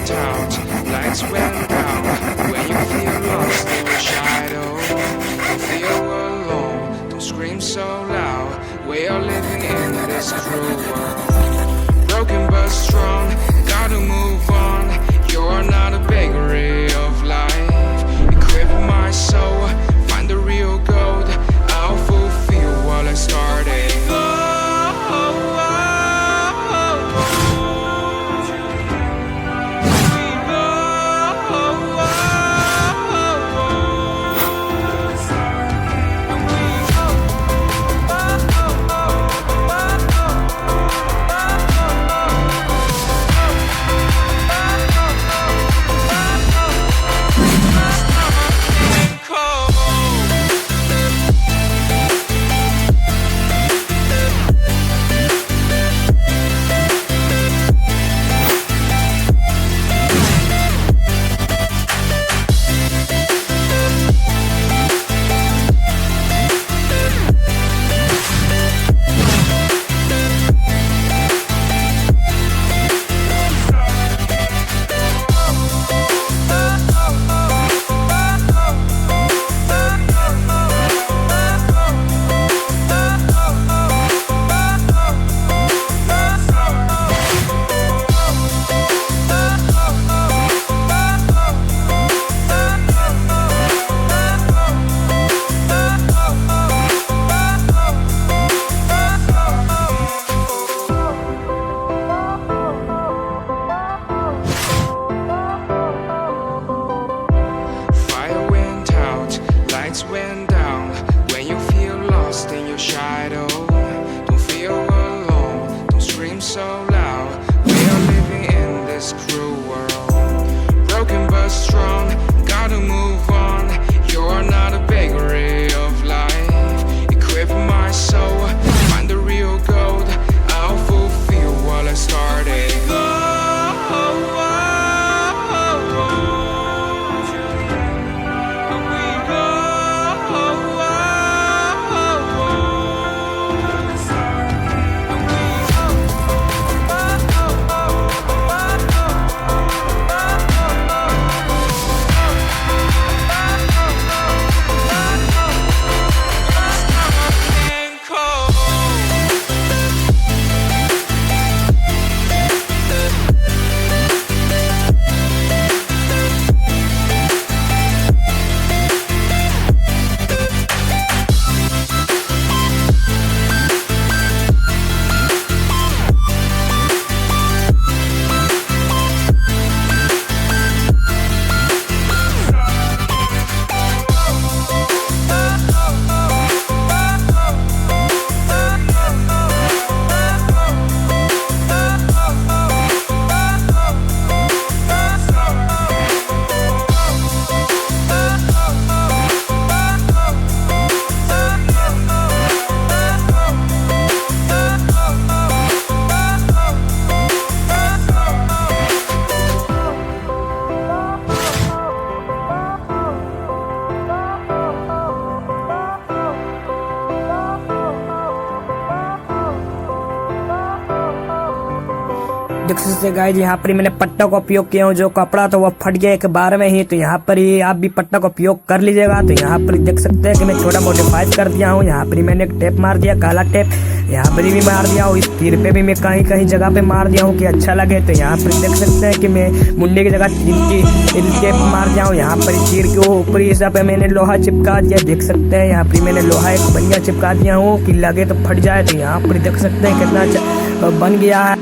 went out, lights went down. When you feel lost in your shadow, don't feel alone, don't scream so loud. We are living in this cruel world, broken but strong, gotta move on. You're not a bakery of life. Equip my soul, find the real gold. I'll fulfill what I started. Went down. When you feel lost in your shadow, don't feel alone, don't scream so loud. We are living in this cruel world, broken but strong, gotta move on. You're not a bakery of life. Equip my soul, find the real gold. I'll fulfill what I started. देख सकते guys, यहाँ पर मैंने पट्टा का उपयोग किया हूँ। जो कपड़ा था वो फट गया एक बार में ही, तो यहाँ पर ही आप भी पट्टा का उपयोग कर लीजिएगा। तो यहाँ पर देख सकते हैं कि मैं थोड़ा मॉडिफाइड कर दिया हूँ। यहाँ पर मैंने एक टेप मार दिया, काला टेप यहाँ पर भी मार दिया हूँ। इस तीर पे भी मैं कहीं कहीं जगह पे मार दिया हूँ कि अच्छा लगे। तो यहाँ पर देख सकते हैं कि मैं मुंडे की जगह टेप मार दिया हूँ। यहाँ पर तीर के ऊपरी हिस्सा पे मैंने लोहा चिपका दिया, देख सकते हैं। यहाँ पर मैंने लोहा एक बढ़िया चिपका दिया हूँ कि लगे तो फट जाए। तो यहाँ पर देख सकते हैं कितना बन गया है।